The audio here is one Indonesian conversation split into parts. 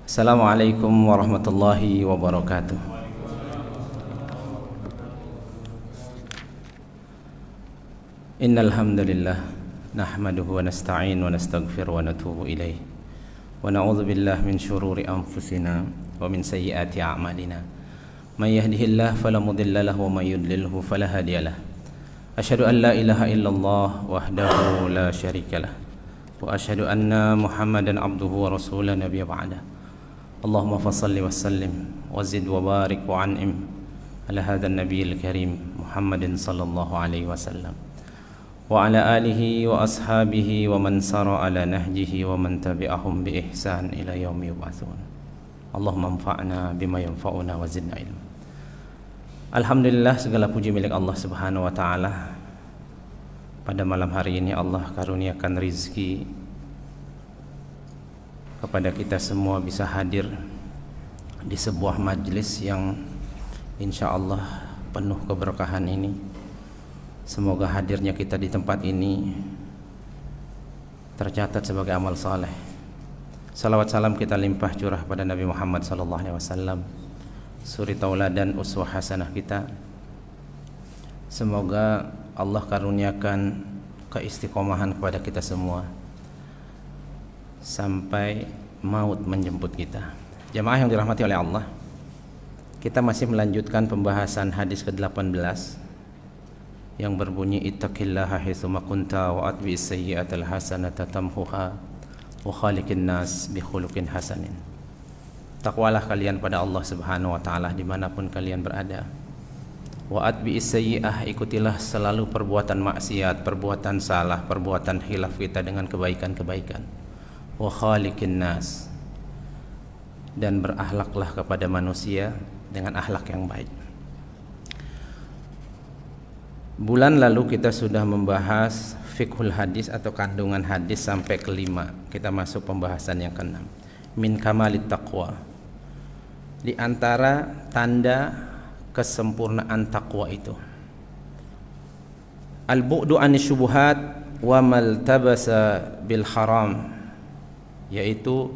Assalamualaikum warahmatullahi wabarakatuh. Innal hamdalillah nahmaduhu wa nasta'in wa nastaghfir wa natubu ilaih wa na'udzu billahi min syururi anfusina wa min sayyiati a'malina. May yahdihillahu fala mudilla lahu wa may yudlilhu fala hadiyalah. Asyhadu an la ilaha illallah wahdahu la syarikalah wa asyhadu anna Muhammadan abduhu wa rasuluhu nabiyya ba'da. Allahumma fassalli wa sallim wa zid wa barik wa an'im ala hadzal nabiyil karim Muhammadin sallallahu alaihi wasallam wa ala alihi wa ashabihi wa man sara ala nahjihi wa man tabi'ahum bi ihsan ila yaumi yub'atsun. Allahumma anfa'na bima yanfa'una wa zidna ilma. Alhamdulillah, segala puji milik Allah Subhanahu wa taala. Pada malam hari ini Allah karuniakan rizki kepada kita semua bisa hadir di sebuah majlis yang insyaallah penuh keberkahan ini. Semoga hadirnya kita di tempat ini tercatat sebagai amal saleh. Salawat salam kita limpah curah pada Nabi Muhammad sallallahu alaihi wasallam, suri tauladan uswah hasanah kita. Semoga Allah karuniakan keistiqomahan kepada kita semua sampai maut menjemput kita. Jamaah yang dirahmati oleh Allah, kita masih melanjutkan pembahasan hadis ke-18 yang berbunyi ittaqillaha haitsuma kunta wa atbi'is sayyi'atal hasanata tamhuha wa khaliqin nas bi khuluqin hasanin. Takwalah kalian pada Allah Subhanahu wa taala dimanapun kalian berada. Wa atbi'is sayyi'ah, ikutilah selalu perbuatan maksiat, perbuatan salah, perbuatan khilaf kita dengan kebaikan-kebaikan. Wa khaliqin nas, dan berakhlaklah kepada manusia dengan akhlak yang baik. Bulan lalu kita sudah membahas fiqhul hadis atau kandungan hadis sampai kelima. Kita masuk pembahasan yang keenam. Min kamalit taqwa. Di antara tanda kesempurnaan takwa itu al-bu'du anis syubuhat wa maltabasa bil haram, yaitu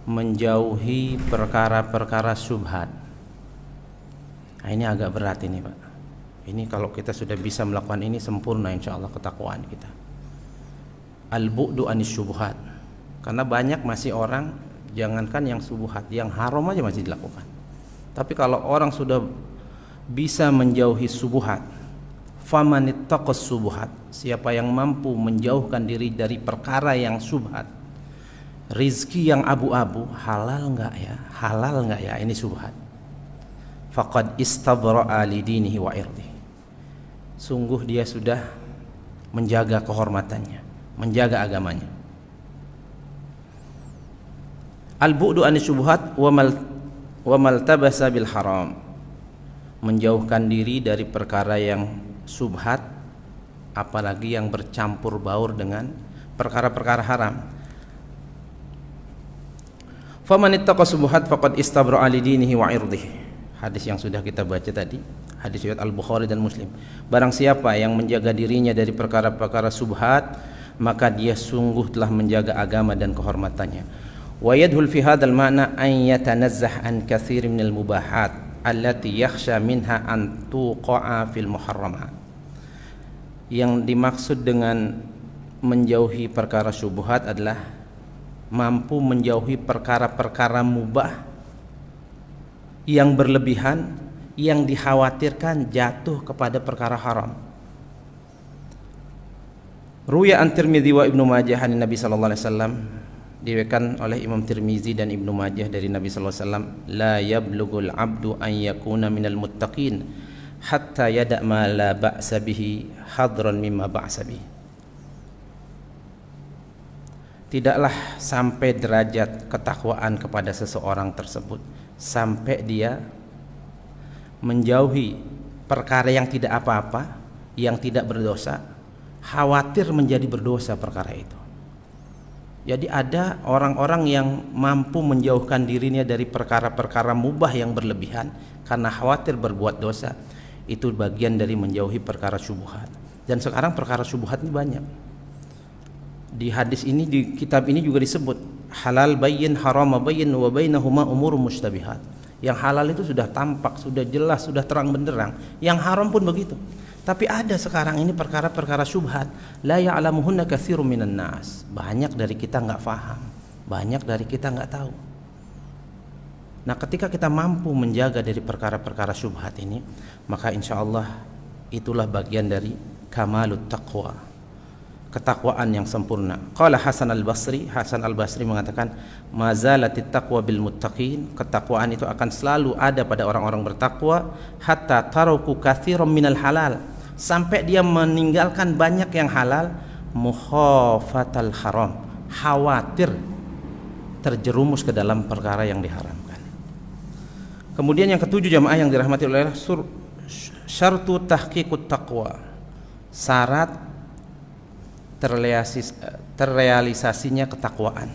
menjauhi perkara-perkara syubhat. Nah, ini agak berat ini, Pak. Ini kalau kita sudah bisa melakukan ini sempurna insyaallah ketakwaan kita. Al-bu'du anis syubhat. Karena banyak masih orang, jangankan yang syubhat, yang haram aja masih dilakukan. Tapi kalau orang sudah bisa menjauhi syubhat, famanittaqas syubhat, siapa yang mampu menjauhkan diri dari perkara yang syubhat, rizki yang abu-abu, halal enggak ya? Halal enggak ya? Ini syubhat. Faqad istabra'a li dinihi wa irdihi. Sungguh dia sudah menjaga kehormatannya, menjaga agamanya. Al-bu'du anis syubhat wa maltabasa bil haram, menjauhkan diri dari perkara yang syubhat, apalagi yang bercampur baur dengan perkara-perkara haram. Faman ittaqa syubhat faqad istabra'a li dinihi wa irdihi. Hadis yang sudah kita baca tadi, hadis riwayat Al-Bukhari dan Muslim. Barang siapa yang menjaga dirinya dari perkara-perkara syubhat, maka dia sungguh telah menjaga agama dan kehormatannya. Wa yadhul fi hadzal ma'na an yatanazzah an katsir minal mubahat allati yakhsha minha an tuqa'a fil muharramat. Yang dimaksud dengan menjauhi perkara syubhat adalah mampu menjauhi perkara-perkara mubah yang berlebihan, yang dikhawatirkan jatuh kepada perkara haram. Ruya an Tirmidzi wa Ibnu Majah an Nabi sallallahu alaihi wasallam, diriwayatkan oleh Imam Tirmizi dan Ibnu Majah dari Nabi sallallahu alaihi wasallam, la yablughul abdu an yakuna minal muttaqin hatta yada' ma la ba'sa bihi hadran mimma ba'sa bihi. Tidaklah sampai derajat ketakwaan kepada seseorang tersebut sampai dia menjauhi perkara yang tidak apa-apa, yang tidak berdosa, khawatir menjadi berdosa perkara itu. Jadi ada orang-orang yang mampu menjauhkan dirinya dari perkara-perkara mubah yang berlebihan karena khawatir berbuat dosa. Itu bagian dari menjauhi perkara syubhat. Dan sekarang perkara syubhat ini banyak. Di hadis ini, di kitab ini juga disebut halal bayyin, haram bayyin, wa bainahuma umur mustabihat. Yang halal itu sudah tampak, sudah jelas, sudah terang benderang. Yang haram pun begitu. Tapi ada sekarang ini perkara-perkara syubhat, la ya'lamuhunna katsirun minan nas. Banyak dari kita enggak paham, banyak dari kita enggak tahu. Nah, ketika kita mampu menjaga dari perkara-perkara syubhat ini, maka insyaallah itulah bagian dari kamalut taqwa, ketakwaan yang sempurna. Qala Hasan al-Basri mengatakan, mazalatit taqwa bil muttaqin, ketakwaan itu akan selalu ada pada orang-orang bertakwa, hatta taruku katsiran minal halal, sampai dia meninggalkan banyak yang halal, mukhafatal haram, khawatir terjerumus ke dalam perkara yang diharamkan. Kemudian yang ketujuh jamaah yang dirahmati oleh Allah, syartu tahqiqut taqwa, syarat terrealisasinya ketakwaan.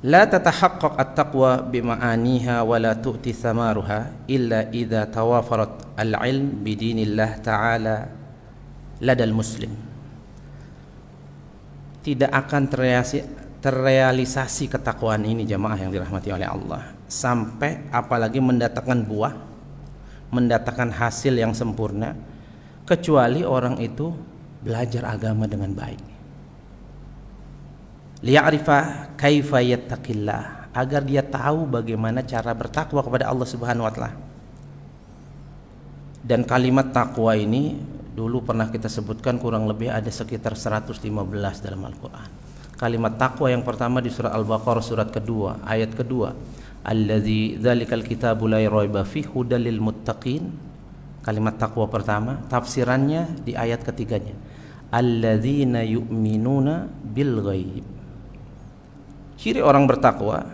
La tatahaqqaq at-taqwa bima'aniha wa la tu'ti thamaruha illa idza tawafarat al-'ilm bidinillah ta'ala ladal muslim. Tidak akan terrealisasi ketakwaan ini jamaah yang dirahmati oleh Allah sampai apalagi mendatangkan buah, mendatangkan hasil yang sempurna, kecuali orang itu belajar agama dengan baik. Liya'rifa kaifa yattaqillah, agar dia tahu bagaimana cara bertakwa kepada Allah Subhanahu wa taala. Dan kalimat takwa ini dulu pernah kita sebutkan, kurang lebih ada sekitar 115 dalam Al-Qur'an. Kalimat takwa yang pertama di surah Al-Baqarah surat kedua, ayat kedua, allazi dzalikal kitabu la raiba fihi hudal lil muttaqin. Kalimat takwa pertama, tafsirannya di ayat ketiganya, alladzina yu'minuna bil ghaib. Ciri orang bertakwa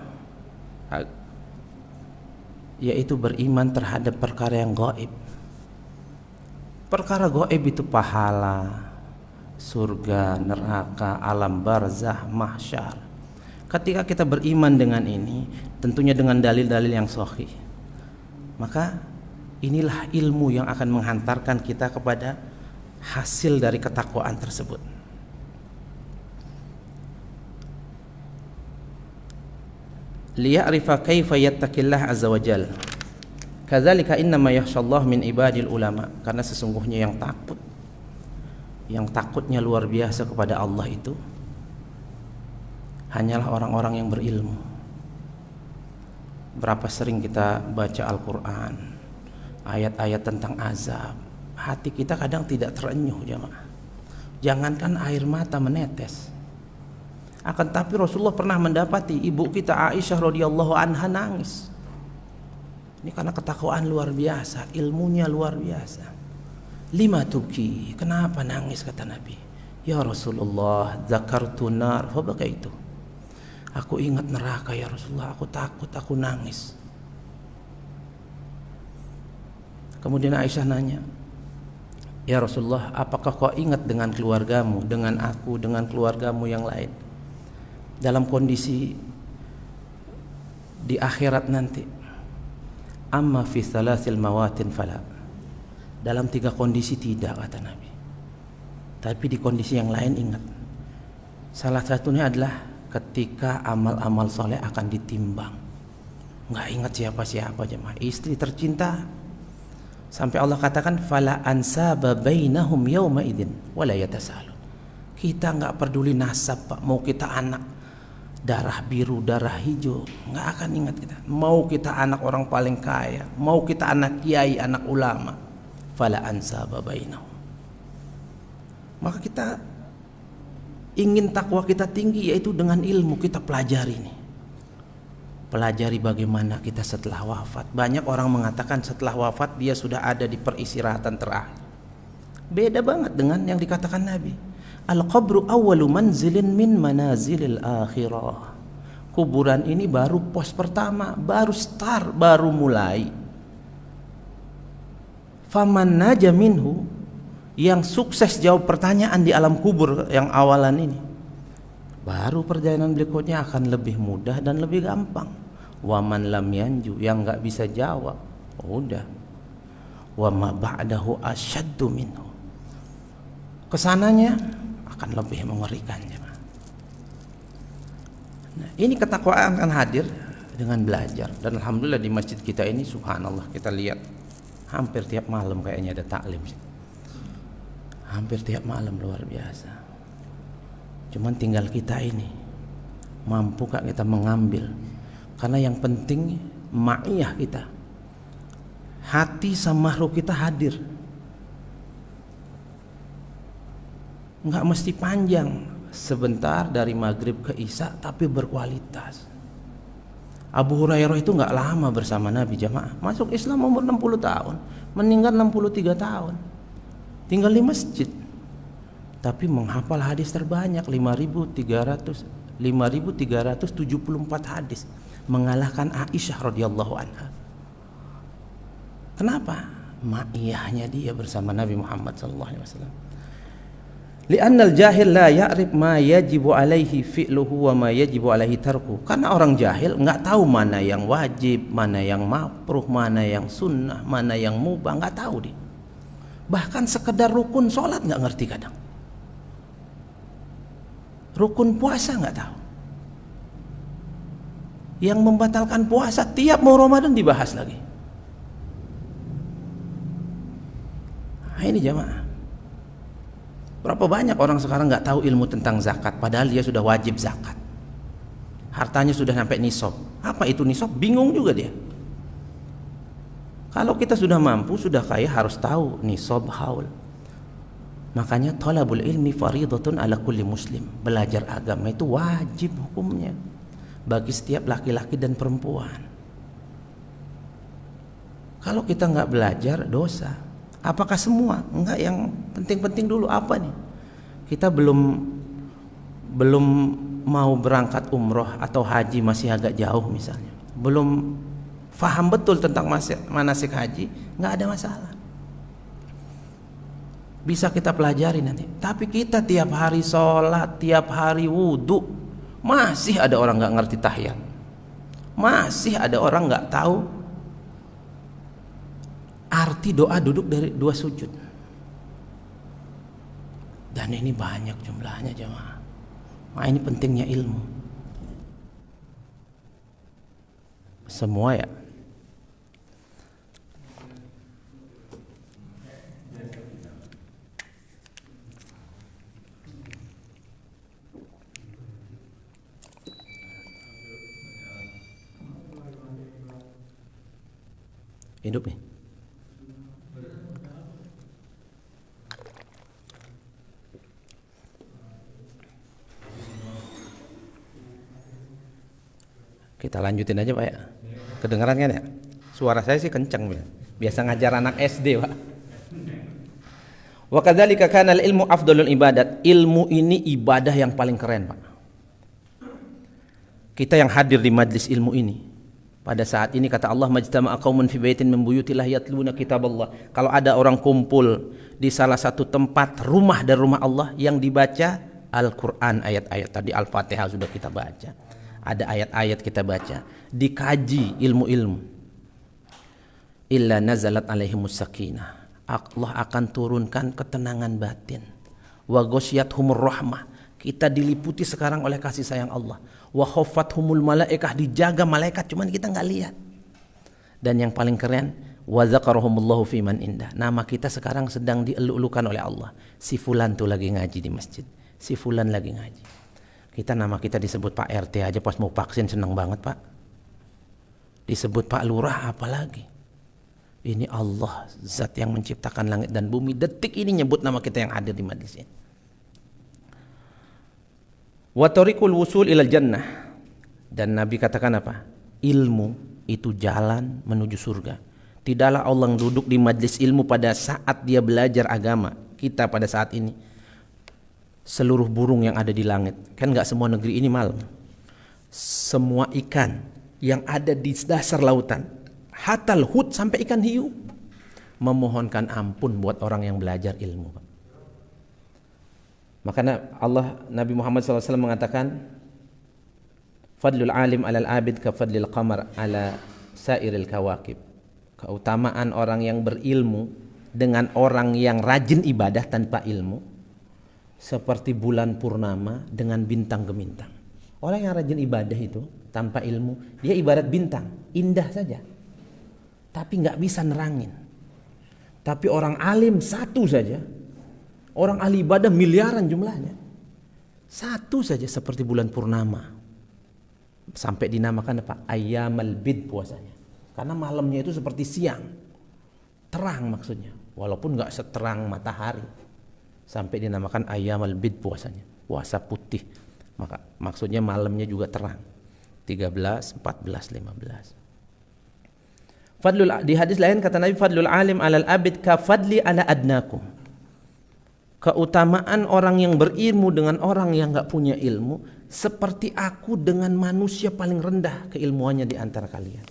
yaitu beriman terhadap perkara yang gaib. Perkara gaib itu pahala, surga, neraka, alam barzah, mahsyar. Ketika kita beriman dengan ini, tentunya dengan dalil-dalil yang sahih, maka inilah ilmu yang akan menghantarkan kita kepada hasil dari ketakwaan tersebut. Liya'rifa kaifa yattaqillah azza wa jalla. Kadzalika innama yakhshallahu min ibadil ulama, karena sesungguhnya yang takutnya luar biasa kepada Allah itu hanyalah orang-orang yang berilmu. Berapa sering kita baca Al-Qur'an, ayat-ayat tentang azab, hati kita kadang tidak terenyuh jemaah. Jangankan air mata menetes. Akan tapi Rasulullah pernah mendapati ibu kita Aisyah radhiyallahu anha nangis. Ini karena ketakwaan luar biasa, ilmunya luar biasa. Lima tuki, kenapa nangis kata Nabi? Ya Rasulullah, zakartu nar fa bakaitu. Aku ingat neraka ya Rasulullah, aku takut, aku nangis. Kemudian Aisyah nanya, ya Rasulullah, apakah kau ingat dengan keluargamu, dengan aku, dengan keluargamu yang lain dalam kondisi di akhirat nanti? Amma fi thalathil mawatin fala. Dalam 3 kondisi tidak kata Nabi, tapi di kondisi yang lain ingat. Salah satunya adalah ketika amal-amal soleh akan ditimbang. Nggak ingat siapa-siapa jemaah, istri tercinta, sampai Allah katakan fala ansaba bainahum yauma idzin wala yatasalun. Kita nggak peduli nasab Pak, mau kita anak darah biru, darah hijau, nggak akan ingat kita. Mau kita anak orang paling kaya, mau kita anak kiai, anak ulama, fala ansaba bainahum. Maka kita ingin takwa kita tinggi, yaitu dengan ilmu kita pelajari ini. Pelajari bagaimana kita setelah wafat. Banyak orang mengatakan setelah wafat dia sudah ada di peristirahatan terakhir. Beda banget dengan yang dikatakan Nabi. Al-qabru awwalu manzilin min manazilil akhirah. Kuburan ini baru pos pertama, baru start, baru mulai. Faman naja minhu, yang sukses jawab pertanyaan di alam kubur yang awalan ini, baru perjalanan berikutnya akan lebih mudah dan lebih gampang. Waman lam yanju, yang nggak bisa jawab, udah. Wama ba'dahu asyaddu minhu, kesananya akan lebih mengerikan. Nah, ini ketakwaan akan hadir dengan belajar. Dan alhamdulillah di masjid kita ini subhanallah, kita lihat hampir tiap malam kayaknya ada taklim. Hampir tiap malam, luar biasa. Cuman tinggal kita ini mampukah kita mengambil, karena yang penting ma'iyah kita, hati sama ruh kita hadir. Enggak mesti panjang, sebentar dari maghrib ke isya, tapi berkualitas. Abu Hurairah itu enggak lama bersama Nabi jamaah, masuk Islam umur 60 tahun, meninggal 63 tahun, tinggal di masjid, tapi menghafal hadis terbanyak 5.374 hadis, mengalahkan Aisyah radhiyallahu anha. Kenapa? Ma'iyahnya dia bersama Nabi Muhammad sallallahu alaihi wasallam. Li'annal jahil la ya'rif ma yajibu alaihi fi'luhu wa ma yajibu alaihi tarku. Karena orang jahil enggak tahu mana yang wajib, mana yang makruh, mana yang sunnah, mana yang mubah, enggak tahu dia. Bahkan sekedar rukun sholat enggak ngerti kadang. Rukun puasa enggak tahu. Yang membatalkan puasa tiap mau Ramadan dibahas lagi. Nah, ini jamaah. Berapa banyak orang sekarang nggak tahu ilmu tentang zakat, padahal dia sudah wajib zakat. Hartanya sudah sampai nisab. Apa itu nisab? Bingung juga dia. Kalau kita sudah mampu, sudah kaya, harus tahu nisab haul. Makanya thalabul ilmi faridatun ala kulli muslim. Belajar agama itu wajib hukumnya bagi setiap laki-laki dan perempuan. Kalau kita nggak belajar, dosa. Apakah semua? Enggak, yang penting-penting dulu apa nih? Kita belum mau berangkat umroh atau haji, masih agak jauh misalnya. Belum faham betul tentang manasik haji, enggak ada masalah. Bisa kita pelajari nanti. Tapi kita tiap hari sholat, tiap hari wudhu, masih ada orang enggak ngerti tahiyat. Masih ada orang enggak tahu arti doa duduk dari 2 sujud. Dan ini banyak jumlahnya jemaah. Nah, ini pentingnya ilmu. Semua ya. Hidup nih. Kita lanjutin aja Pak ya. Kedengeran kan ya? Suara saya sih kencang ya. Biasa ngajar anak SD Pak. Wa kadzalika kana al-ilmu afdalul ibadat. Ilmu ini ibadah yang paling keren Pak. Kita yang hadir di majlis ilmu ini, pada saat ini kata Allah, majtama'a qaumun fi baitin min buyutillah yatluna kitaballah. Kalau ada orang kumpul di salah satu tempat rumah dari rumah Allah yang dibaca Al-Qur'an, ayat-ayat tadi Al-Fatihah sudah kita baca. Ada ayat-ayat kita baca, dikaji ilmu-ilmu. Illa nazalat alaihimus sakinah. Allah akan turunkan ketenangan batin. Wa ghasyiyatuhumur rahmah. Kita diliputi sekarang oleh kasih sayang Allah. Wa khaffathumul malaikah, dijaga malaikat, cuman kita nggak lihat. Dan yang paling keren, wa zakarahumullahu fi man indah. Nama kita sekarang sedang dielulukan oleh Allah. Si fulan tuh lagi ngaji di masjid. Si fulan lagi ngaji. Nama kita disebut Pak RT aja pas mau vaksin senang banget Pak. Disebut Pak Lurah apalagi. Ini Allah, zat yang menciptakan langit dan bumi, detik ini nyebut nama kita yang hadir di majlis ini. Wa tariqul wusul ilal jannah. Dan Nabi katakan apa? Ilmu itu jalan menuju surga. Tidaklah Allah duduk di majlis ilmu pada saat dia belajar agama. Kita pada saat ini, seluruh burung yang ada di langit, kan nggak semua negeri ini malam, semua ikan yang ada di dasar lautan, hatal hut sampai ikan hiu, memohonkan ampun buat orang yang belajar ilmu. Makanya Allah, Nabi Muhammad SAW mengatakan, fadlul alim alal abid ka fadlil qamar ala sairil kawakib. Keutamaan orang yang berilmu dengan orang yang rajin ibadah tanpa ilmu seperti bulan purnama dengan bintang gemintang. Orang yang rajin ibadah itu tanpa ilmu, dia ibarat bintang, indah saja, tapi nggak bisa nerangin. Tapi orang alim satu saja, orang ahli ibadah miliaran jumlahnya, satu saja seperti bulan purnama, sampai dinamakan apa? Ayyamal bid puasanya, karena malamnya itu seperti siang, terang maksudnya, walaupun nggak seterang matahari, sampai dinamakan ayyamal bid puasanya, puasa putih. Maka maksudnya malamnya juga terang. 13, 14, 15. Di hadis lain kata Nabi, fadlul alim alal abid ka fadli ala adnakum. Keutamaan orang yang berilmu dengan orang yang enggak punya ilmu seperti aku dengan manusia paling rendah keilmuannya di antara kalian.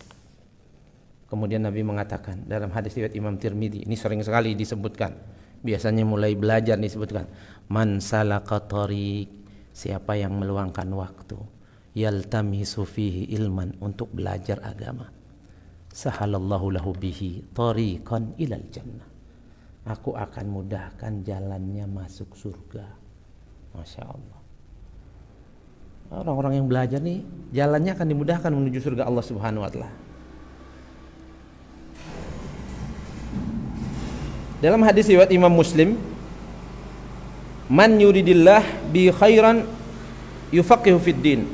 Kemudian Nabi mengatakan dalam hadis riwayat Imam Tirmidzi, ini sering sekali disebutkan. Biasanya mulai belajar disebutkan, man salaka tariq, siapa yang meluangkan waktu, yaltamisu fihi ilman, untuk belajar agama, sahalallahu lahu bihi tariqan ilal jannah, aku akan mudahkan jalannya masuk surga. Masya Allah. Orang-orang yang belajar nih jalannya akan dimudahkan menuju surga Allah Subhanahu wa taala. Dalam hadis riwayat Imam Muslim, man yuridillah bi khairan yufaqihu fid din.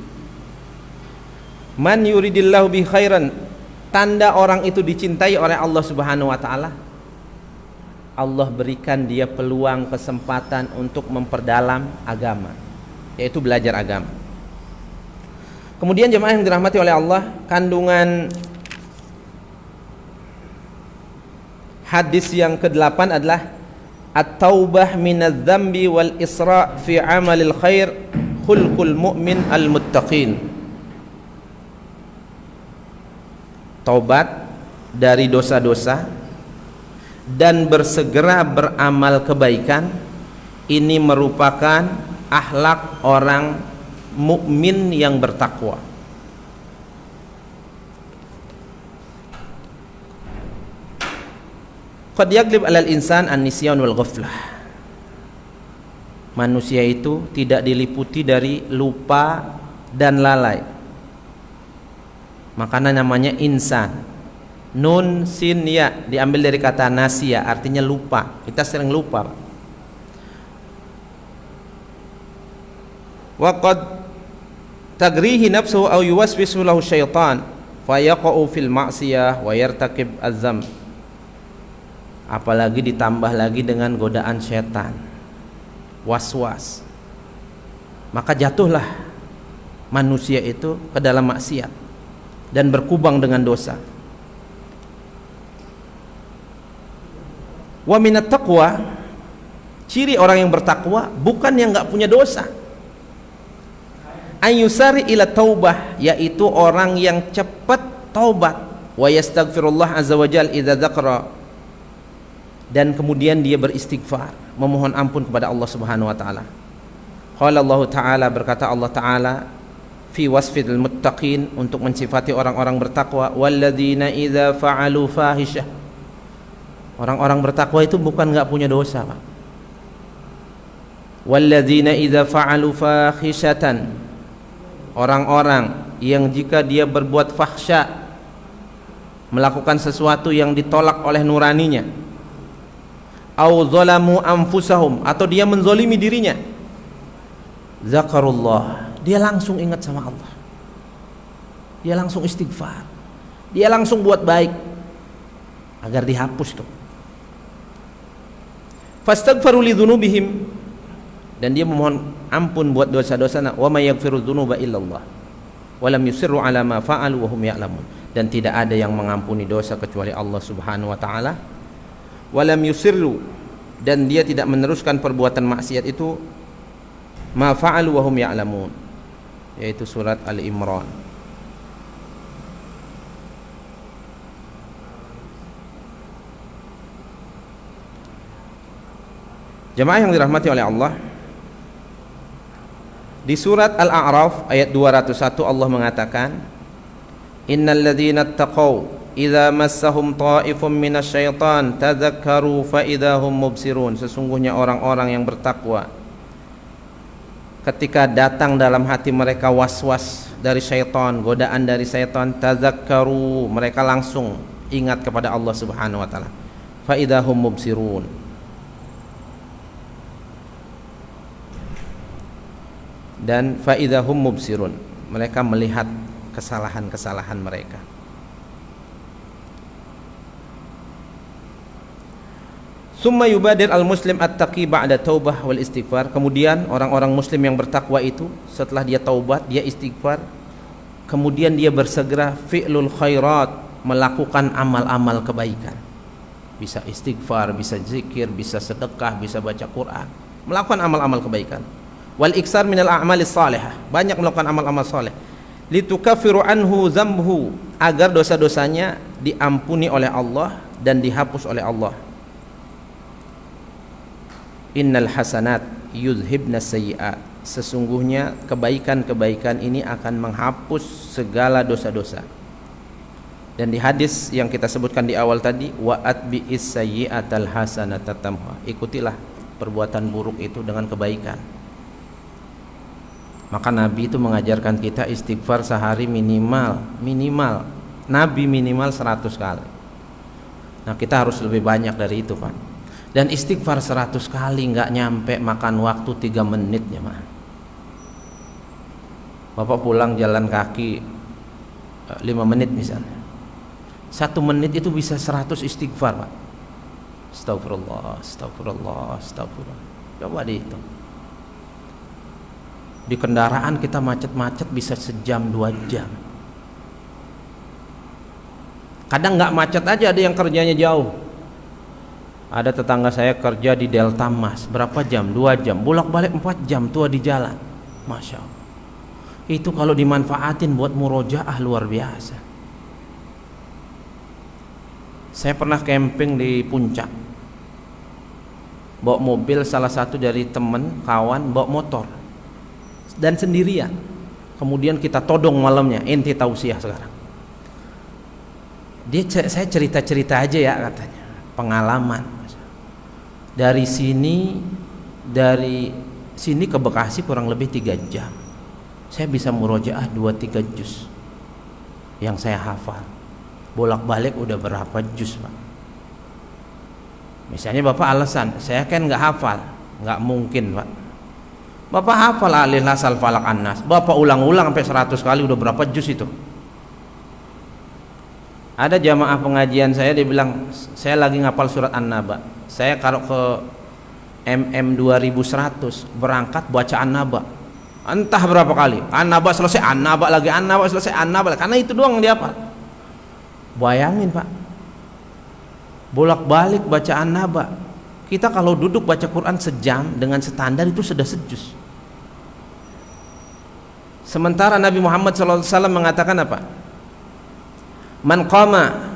Man yuridillahu bi khairan, tanda orang itu dicintai oleh Allah Subhanahu wa taala, Allah berikan dia peluang, kesempatan untuk memperdalam agama, yaitu belajar agama. Kemudian jemaah yang dirahmati oleh Allah, kandungan hadis yang ke-8 adalah at-taubah minadz-dzambi wal isra' fi 'amalil khair khulqul mu'min al-muttaqin. Taubat dari dosa-dosa dan bersegera beramal kebaikan, ini merupakan akhlak orang mukmin yang bertakwa. Qad yaglib 'alal insan an-nisyan wal ghaflah. Manusia itu tidak diliputi dari lupa dan lalai. Makanya namanya insan. Nun sin ya diambil dari kata nasia, artinya lupa. Kita sering lupa. Wa qad tagrihi nafsuhu aw yuwaswisu lahu syaitan fayaqa'u fil ma'siyah wa yartakib az-dzam. Apalagi ditambah lagi dengan godaan setan, was-was, maka jatuhlah manusia itu ke dalam maksiat dan berkubang dengan dosa. Wa minat taqwa, ciri orang yang bertakwa bukan yang enggak punya dosa, ayyusari ila taubah, yaitu orang yang cepat taubat, wa yastaghfirullah azza wajal idza dzakara, dan kemudian dia beristighfar, memohon ampun kepada Allah Subhanahu wa taala. Qala Allah taala, berkata Allah taala fi wasfil muttaqin, untuk mensifati orang-orang bertakwa, walladzina idza fa'alu fahisyah. Orang-orang bertakwa itu bukan enggak punya dosa, Pak. Walladzina idza fa'alu fahisyatan, orang-orang yang jika dia berbuat fahsya, melakukan sesuatu yang ditolak oleh nuraninya, au zalamu anfusahum, atau dia menzolimi dirinya, zakarullah, dia langsung ingat sama Allah, dia langsung istighfar, dia langsung buat baik agar dihapus tuh. Fastaghfaru lidzunubihim, dan dia memohon ampun buat dosa-dosanya. Wa may yaghfiru dzunuba illallah wa lam yusirru ala ma fa'alu wa hum ya'lamun, dan tidak ada yang mengampuni dosa kecuali Allah Subhanahu wa taala. Walam yusirru, dan dia tidak meneruskan perbuatan maksiat itu, ma fa'alu wa hum ya'lamun, yaitu surat Al-Imran. Jemaah yang dirahmati oleh Allah, di surat Al-A'raf ayat 201 Allah mengatakan, innal ladzina taqaw idza massahum ta'ifum minasyaitan tadzakkaru fa idza hum mubsirun. Sesungguhnya orang-orang yang bertakwa, ketika datang dalam hati mereka was-was dari syaitan, godaan dari syaitan, tazakkaru, mereka langsung ingat kepada Allah Subhanahu wa taala. Fa idahum mubsirun. Dan fa idahum mubsirun, mereka melihat kesalahan-kesalahan mereka. Summa yubadir al-muslim at-taqi ba'da taubah wal istighfar. Kemudian orang-orang muslim yang bertakwa itu setelah dia taubat, dia istighfar, kemudian dia bersegera fi'lul khairat, melakukan amal-amal kebaikan. Bisa istighfar, bisa zikir, bisa sedekah, bisa baca Quran, melakukan amal-amal kebaikan. Wal iksar minal a'malis salihah, banyak melakukan amal-amal saleh. Litukaffiru anhu dzambuhu, agar dosa-dosanya diampuni oleh Allah dan dihapus oleh Allah. Innal hasanat yudhibna sayyi'at, sesungguhnya kebaikan-kebaikan ini akan menghapus segala dosa-dosa. Dan di hadis yang kita sebutkan di awal tadi, wa atbi'is sayyi'atal hasanata tamha, ikutilah perbuatan buruk itu dengan kebaikan. Maka Nabi itu mengajarkan kita istighfar sehari minimal Nabi minimal 100 kali. Nah, kita harus lebih banyak dari itu, Pak. Dan istighfar 100 kali nggak nyampe makan waktu 3 menit ya, Pak. Bapak pulang jalan kaki 5 menit misalnya, 1 menit itu bisa 100 istighfar, Pak. Astagfirullah, astagfirullah, astagfirullah. Coba dihitung. Di kendaraan kita macet-macet bisa sejam 2 jam. Kadang nggak macet aja, ada yang kerjanya jauh. Ada tetangga saya kerja di Delta Mas, berapa jam? 2 jam, bolak-balik 4 jam tua di jalan. Masya Allah. Itu kalau dimanfaatin buat murojaah luar biasa. Saya pernah camping di puncak, bawa mobil, salah satu dari teman kawan bawa motor dan sendirian. Kemudian kita todong malamnya, ente tausiah sekarang. Saya cerita-cerita aja ya katanya, pengalaman. Dari sini ke Bekasi kurang lebih 3 jam. Saya bisa murojaah 2-3 juz yang saya hafal. Bolak-balik udah berapa juz, Pak? Misalnya Bapak alasan, saya kan nggak hafal. Nggak mungkin, Pak. Bapak hafal alih lasal falak annas, Bapak ulang-ulang sampai 100 kali, udah berapa juz itu? Ada jamaah pengajian saya, dia bilang saya lagi ngapal surat An-Naba. Saya kalau ke MM 2100 berangkat baca An-Naba entah berapa kali, An-Naba selesai, An-Naba lagi, An-Naba selesai, An-Naba lagi. Karena itu doang dia hafal. Bayangin, Pak, bolak-balik baca An-Naba. Kita kalau duduk baca Quran sejam dengan standar itu sudah sejuz. Sementara Nabi Muhammad SAW mengatakan apa? Man qama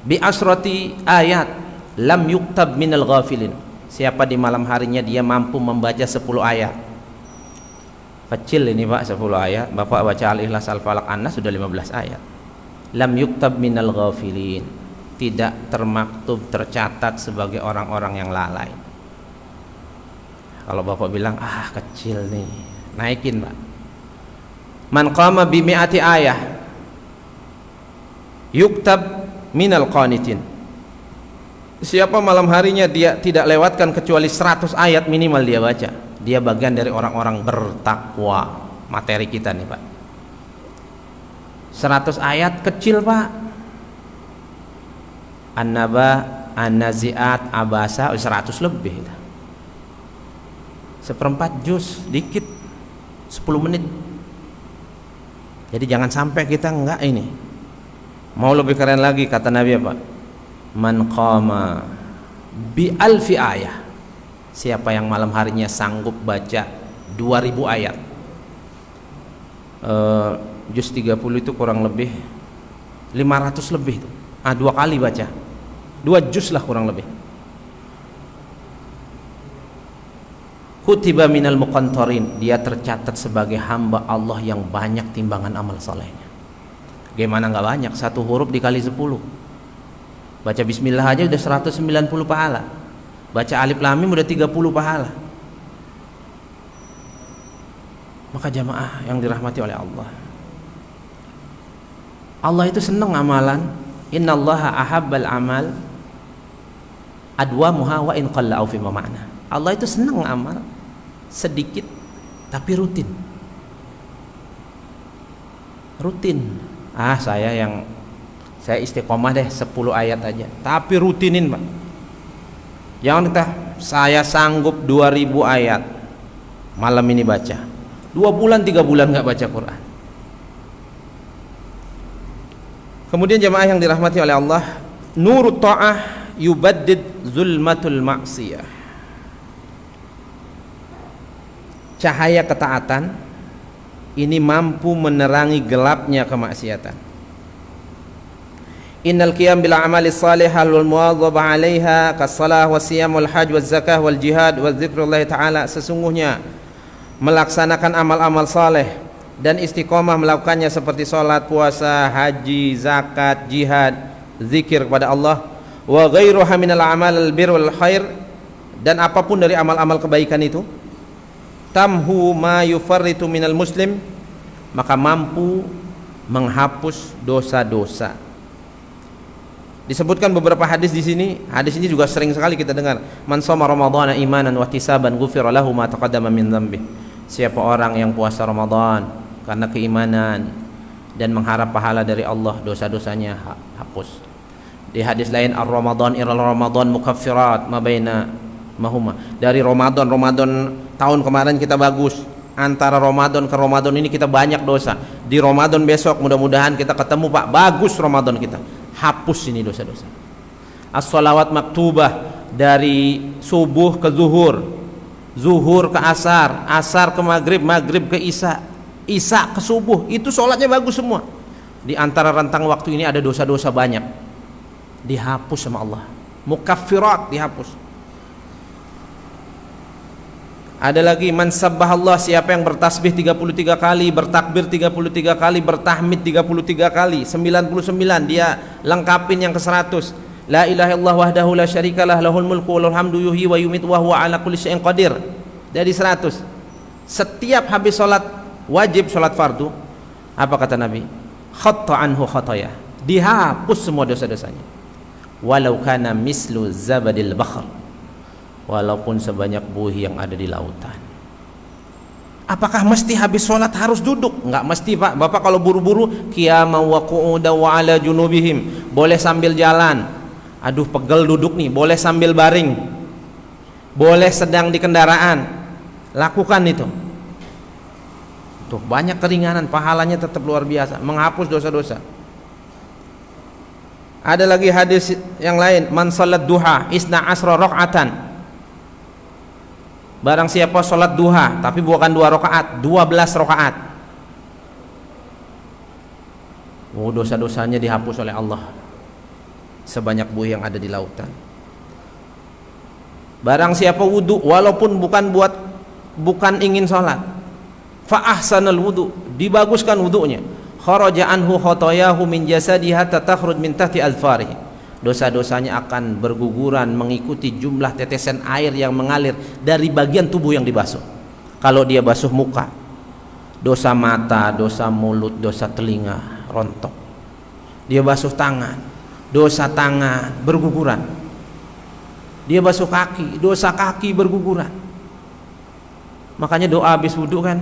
bi asrati ayat lam yuktab minal ghafilin. Siapa di malam harinya dia mampu membaca 10 ayat. Kecil ini, Pak, 10 ayat. Bapak baca Al-Ikhlas, Al-Falaq, An-Nas sudah 15 ayat. Lam yuktab minal ghafilin, tidak termaktub, tercatat sebagai orang-orang yang lalai. Kalau Bapak bilang kecil nih, naikin, Pak. Man qama bi mi'ati ayah yuktab minal qanitin. Siapa malam harinya dia tidak lewatkan kecuali 100 ayat minimal dia baca, dia bagian dari orang-orang bertakwa. Materi kita nih, Pak, 100 ayat kecil, Pak. An-Naba, An-Nazi'at, Abasa 100 lebih. 1/4 juz, dikit, 10 menit. Jadi jangan sampai kita enggak ini. Mau lebih keren lagi, kata Nabi apa? Man qama bi alfi ayah, siapa yang malam harinya sanggup baca 2000 ayat, juz 30 itu kurang lebih 500 lebih itu. 2 kali baca 2 juz lah kurang lebih. Kutiba minal muqantarin, dia tercatat sebagai hamba Allah yang banyak timbangan amal solehnya. Gimana nggak banyak? 1 huruf dikali 10. Baca bismillah aja udah 190 pahala. Baca alif lam mim udah 30 pahala. Maka jamaah yang dirahmati oleh Allah, Allah itu senang amalan. Innallaha ahabbal amal adwamuha wa in qalla au fi ma'na. Allah itu senang amal sedikit tapi rutin. Saya istiqomah deh 10 ayat aja, tapi rutinin, Pak. Jangan kita saya sanggup 2000 ayat malam ini baca, 2 bulan 3 bulan nggak baca Quran. Kemudian jemaah yang dirahmati oleh Allah, nurut ta'ah yubaddid zulmatul ma'siyah. Cahaya ketaatan ini mampu menerangi gelapnya kemaksiatan. Innal qiyam bil a'mali salihah wal muwadhabah 'alaiha kas-shalah was-siyam wal hajj waz zakah wal jihad wa dzikrullah ta'ala. Sesungguhnya melaksanakan amal-amal saleh dan istiqomah melakukannya seperti salat, puasa, haji, zakat, jihad, zikir kepada Allah, wa ghairuha minal a'mal al-bir wal khair, dan apapun dari amal-amal kebaikan itu, tamhu ma yufarritu minal muslim, maka mampu menghapus dosa-dosa. Disebutkan beberapa hadis di sini. Hadis ini juga sering sekali kita dengar. Man shoma ramadhana imanan wa ihtisaban ghufira lahu ma taqaddama min dhanbi. Siapa orang yang puasa Ramadan karena keimanan dan mengharap pahala dari Allah, dosa-dosanya hapus. Di hadis lain, ar-Ramadan ila Ramadan mukaffirat ma baina mahuma. Dari Ramadan tahun kemarin kita bagus, antara Ramadan ke Ramadan ini kita banyak dosa. Di Ramadan besok mudah-mudahan kita ketemu, Pak, bagus Ramadan kita. Hapus ini dosa-dosa. As-shalawat maktubah, dari subuh ke zuhur, zuhur ke asar, asar ke maghrib, maghrib ke isya, isya ke subuh, itu sholatnya bagus semua. Di antara rentang waktu ini ada dosa-dosa banyak, dihapus sama Allah. Mukaffirat, dihapus. Ada lagi, man sabbahallah, siapa yang bertasbih 33 kali, bertakbir 33 kali, bertahmid 33 kali, 99 dia lengkapin yang ke-100. La ilaha illallah wahdahu la syarikalah lahul mulku wa lahul hamdu yuhyi wa yumiitu wa huwa ala kulli syai'in qadir. Dari 100. Setiap habis salat wajib, salat fardu, apa kata Nabi? Khatta anhu khataya, dihapus semua dosa-dosanya. Walau kana mislu zabadil bahr, walaupun sebanyak buih yang ada di lautan. Apakah mesti habis sholat harus duduk? Enggak mesti, Pak. Bapak kalau buru-buru, qiyaman wa qu'udan wa ala junubihim, boleh sambil jalan. Aduh pegel duduk nih, boleh sambil baring, boleh sedang di kendaraan, lakukan itu. Tuh banyak keringanan, pahalanya tetap luar biasa, menghapus dosa-dosa. Ada lagi hadis yang lain, man salat duha isna asra rakaatan. Barang siapa sholat duha, tapi bukan 2 rakaat, 12 rakaat, dosa-dosanya dihapus oleh Allah sebanyak buih yang ada di lautan. Barang siapa wudu, walaupun bukan ingin sholat, fa ahsanal wudu, dibaguskan wudunya, kharaja anhu khotoyahu min jasadiha takhruj min tahti azfarihi, dosa-dosanya akan berguguran mengikuti jumlah tetesan air yang mengalir dari bagian tubuh yang dibasuh. Kalau dia basuh muka, dosa mata, dosa mulut, dosa telinga rontok. Dia basuh tangan, dosa tangan berguguran. Dia basuh kaki, dosa kaki berguguran. Makanya doa habis wudu kan,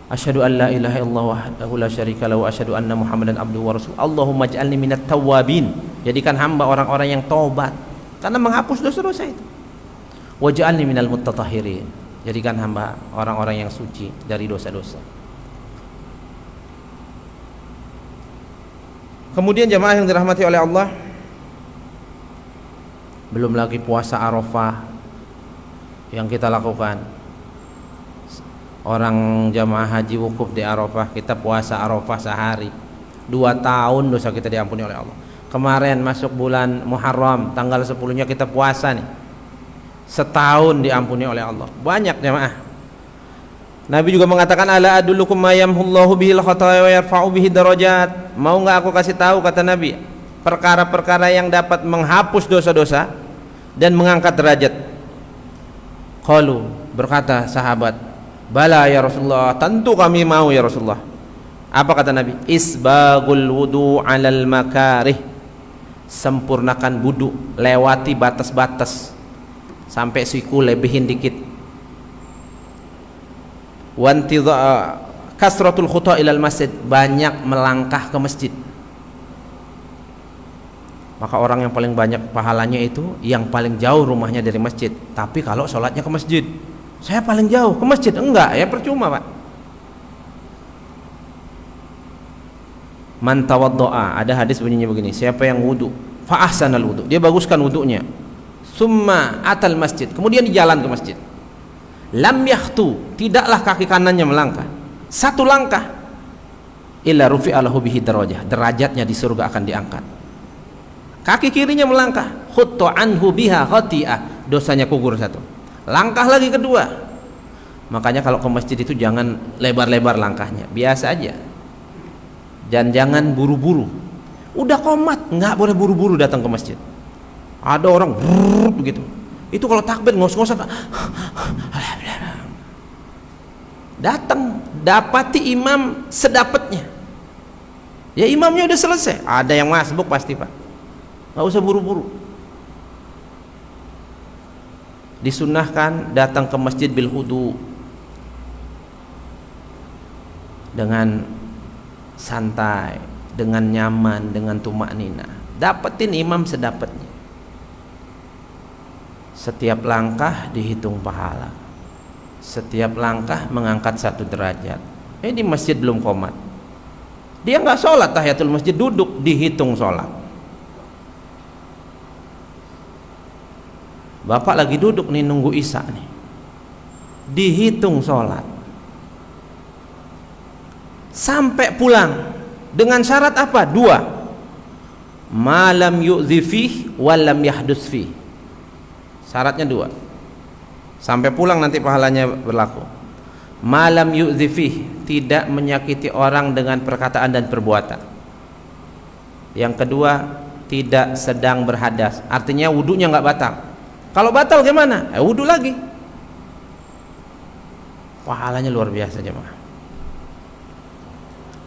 asyhadu an la ilaha illallah wahdahu la syarika lahu wa asyhadu anna muhammadan abduhu wa rasuluh. Allahumma ij'alni minat tawwabin, jadikan hamba orang-orang yang taubat karena menghapus dosa-dosa itu. Waj'alni minal mutatahhirin, jadikan hamba orang-orang yang suci dari dosa-dosa. Kemudian jemaah yang dirahmati oleh Allah, belum lagi puasa Arafah yang kita lakukan. Orang jamaah haji wukuf di Arafah, kita puasa Arafah sehari, 2 tahun dosa kita diampuni oleh Allah. Kemarin masuk bulan Muharram, tanggal 10-nya kita puasa nih, setahun diampuni oleh Allah. Banyak jamaah. Nabi juga mengatakan, ala adullukum ma yamhullahu bihil khataaya wa yarfa'u bihi darajat. Mau enggak aku kasih tahu, kata Nabi, perkara-perkara yang dapat menghapus dosa-dosa dan mengangkat derajat. Qalu, berkata sahabat, Bala ya Rasulullah, tentu kami mau ya Rasulullah. Apa kata Nabi? Isbagul wudu 'alal makarih. Sempurnakan wudu, lewati batas-batas sampai siku lebihin dikit. Kasratul khuta ilal masjid, banyak melangkah ke masjid. Maka orang yang paling banyak pahalanya itu yang paling jauh rumahnya dari masjid. Tapi kalau sholatnya ke masjid, saya paling jauh ke masjid, enggak ya, percuma Pak. Man tawaddo'a, ada hadis bunyinya begini, siapa yang wudu fa ahsanal wudu, dia baguskan wudunya, summa atal masjid, kemudian di jalan ke masjid, lam yahtu, tidaklah kaki kanannya melangkah satu langkah, illa rufi'a lahu bihi darajah, derajatnya di surga akan diangkat. Kaki kirinya melangkah, khutta anhu biha khati'ah, dosanya gugur satu. Langkah lagi kedua. Makanya kalau ke masjid itu jangan lebar-lebar langkahnya, biasa aja. Dan jangan buru-buru. Udah qomat, nggak boleh buru-buru datang ke masjid. Ada orang begitu. Itu kalau takbir ngos-ngosan. Datang, dapati imam sedapatnya. Ya imamnya udah selesai. Ada yang masbuk pasti Pak. Nggak usah buru-buru. Disunnahkan datang ke masjid bil hudu, dengan santai, dengan nyaman, dengan tumaknina. Dapetin imam sedapatnya. Setiap langkah dihitung pahala. Setiap langkah mengangkat satu derajat. Ini di masjid belum qomat. Dia nggak sholat tahiyatul masjid, duduk, dihitung sholat. Bapak lagi duduk nih nunggu isya nih, dihitung sholat sampai pulang. Dengan syarat apa? Dua, malam yu'dhi fih walam yahdus fih. Syaratnya dua, sampai pulang nanti pahalanya berlaku. Malam yu'dhi fih, tidak menyakiti orang dengan perkataan dan perbuatan. Yang kedua, tidak sedang berhadas, artinya wudunya nggak batal. Kalau batal gimana? Wudu lagi. Pahalanya luar biasa jemaah.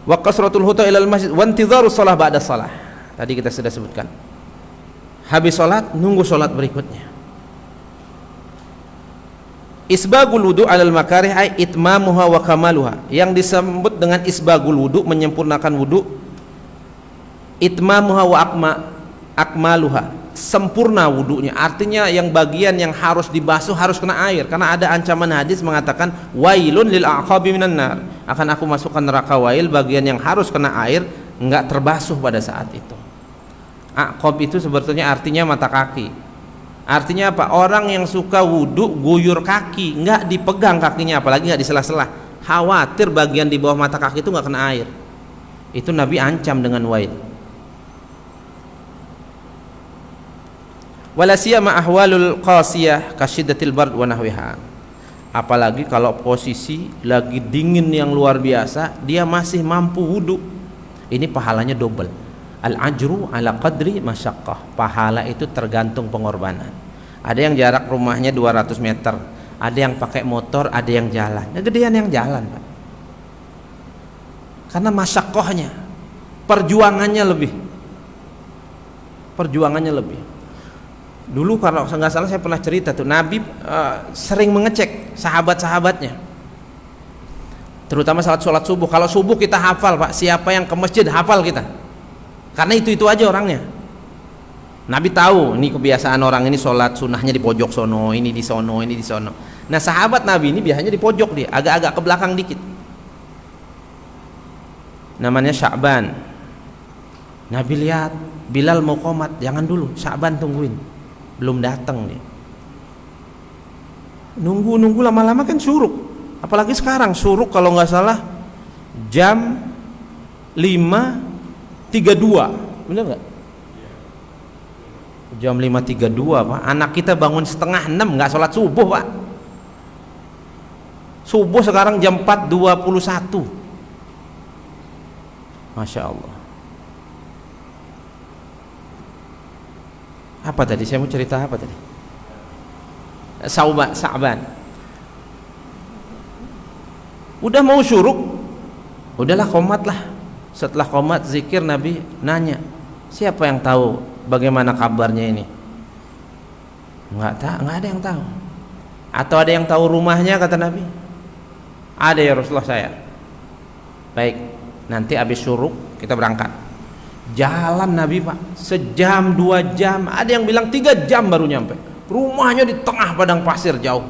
Wa kasratul huta ilal masjid wa intidharus shalah ba'da shalah. Tadi kita sudah sebutkan. Habis salat nunggu salat berikutnya. Isbagul wudu 'alal makarih ay itmamuha wa kamaluha. Yang disebut dengan isbagul wudu, menyempurnakan wudu. Itmamuha wa akmaluha, sempurna wudunya, artinya yang bagian yang harus dibasuh harus kena air, karena ada ancaman hadis mengatakan wailun lil aqabi minan nar, akan aku masukkan neraka wail bagian yang harus kena air enggak terbasuh pada saat itu. Aqab itu sebetulnya artinya mata kaki. Artinya apa? Orang yang suka wudu guyur kaki, enggak dipegang kakinya, apalagi enggak disela-sela, khawatir bagian di bawah mata kaki itu enggak kena air. Itu Nabi ancam dengan wail. Wala siyama ahwalul qasiyah kasyiddatil bard wa nahwiha. Apalagi kalau posisi lagi dingin yang luar biasa, dia masih mampu wudu. Ini pahalanya double. Al ajru ala qadri masyaqqah. Pahala itu tergantung pengorbanan. Ada yang jarak rumahnya 200 meter, ada yang pakai motor, ada yang jalan. Nah, gedean yang jalan, Pak. Karena masyaqqahnya, perjuangannya lebih. Perjuangannya lebih. Dulu kalau nggak salah saya pernah cerita tuh, Nabi sering mengecek sahabat-sahabatnya, terutama saat sholat subuh. Kalau subuh kita hafal Pak, siapa yang ke masjid hafal kita, karena itu aja orangnya. Nabi tahu ini kebiasaan orang ini sholat sunnahnya di pojok sono, ini di sono, ini di sono. Nah sahabat Nabi ini biasanya di pojok, dia agak-agak ke belakang dikit. Namanya Sya'ban. Nabi lihat Bilal mau qomat, jangan dulu, Sya'ban tungguin. Belum datang nih, nunggu lama-lama kan suruk, apalagi sekarang suruk kalau nggak salah jam 5.32, bener nggak? Jam 5.32 Pak, anak kita bangun 5:30 nggak sholat subuh Pak. Subuh sekarang jam 4.21. Masya Allah. Apa tadi? Saya mau cerita apa tadi? Sa'ban. Udah mau syuruk, udahlah qomat lah. Setelah qomat zikir, Nabi nanya, siapa yang tahu bagaimana kabarnya ini? Nggak ada yang tahu. Atau ada yang tahu rumahnya, kata Nabi? Ada ya Rasulullah, saya. Baik, nanti habis syuruk kita berangkat. Jalan Nabi Pak, sejam 2 jam, ada yang bilang 3 jam baru nyampe. Rumahnya di tengah padang pasir jauh.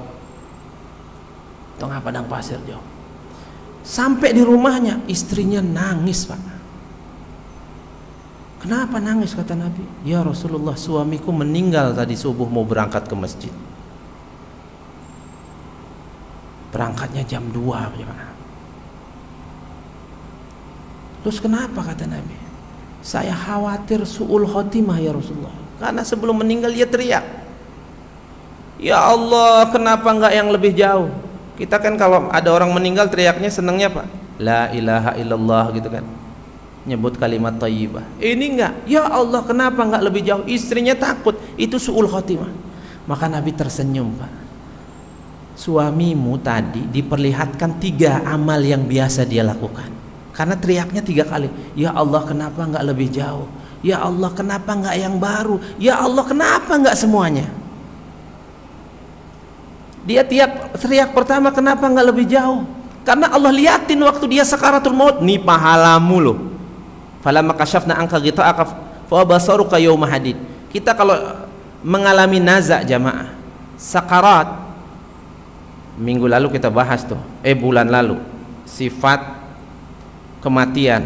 Tengah padang pasir jauh. Sampai di rumahnya, istrinya nangis Pak. Kenapa nangis, kata Nabi? Ya Rasulullah, suamiku meninggal tadi subuh mau berangkat ke masjid. Berangkatnya jam 2 bagaimana? Terus kenapa, kata Nabi? Saya khawatir su'ul khotimah ya Rasulullah. Karena sebelum meninggal dia teriak, ya Allah, kenapa enggak yang lebih jauh? Kita kan kalau ada orang meninggal teriaknya senangnya Pak, la ilaha illallah gitu kan, nyebut kalimat thayyibah. Ini enggak, ya Allah, kenapa enggak lebih jauh? Istrinya takut, itu su'ul khotimah. Maka Nabi tersenyum Pak. Suamimu tadi diperlihatkan 3 amal yang biasa dia lakukan, karena teriaknya 3 kali, ya Allah, kenapa enggak lebih jauh? Ya Allah, kenapa enggak yang baru? Ya Allah, kenapa enggak semuanya? Dia teriak pertama, kenapa enggak lebih jauh? Karena Allah liatin waktu dia sakaratul maut, nih pahalamu loh. Falamma kasyafna anka ghita'aka fa basaruka yawma hadid. Kita kalau mengalami naza jamaah, sakarat, minggu lalu kita bahas tuh, bulan lalu, sifat kematian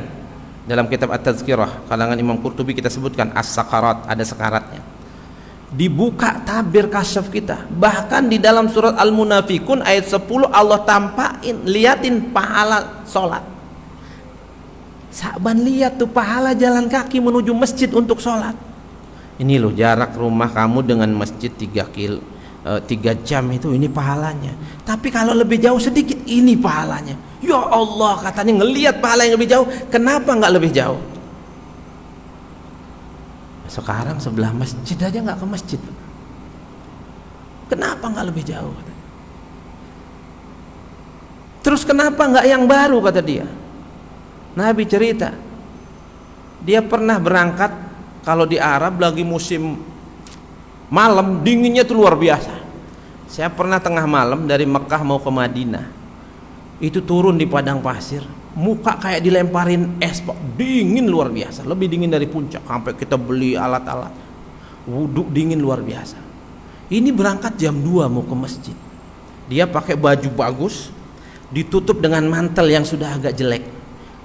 dalam kitab At-Tazkirah kalangan Imam Qurtubi kita sebutkan as-sakarat, ada sakaratnya. Dibuka tabir kasyaf kita. Bahkan di dalam surat Al-Munafikun ayat 10 Allah tampakin, liatin pahala sholat. Saban lihat tuh pahala jalan kaki menuju masjid untuk sholat. Ini loh jarak rumah kamu dengan masjid 3 jam itu, ini pahalanya. Tapi kalau lebih jauh sedikit, ini pahalanya. Ya Allah, katanya ngelihat pahala yang lebih jauh, kenapa nggak lebih jauh? Sekarang sebelah masjid aja nggak ke masjid, kenapa nggak lebih jauh? Terus kenapa nggak yang baru, kata dia. Nabi cerita, dia pernah berangkat kalau di Arab lagi musim malam, dinginnya tuh luar biasa. Saya pernah tengah malam dari Mekah mau ke Madinah, itu turun di padang pasir, muka kayak dilemparin es Pak, dingin luar biasa, lebih dingin dari puncak. Sampai kita beli alat-alat wudhu, dingin luar biasa. Ini berangkat jam 2 mau ke masjid, dia pakai baju bagus, ditutup dengan mantel yang sudah agak jelek.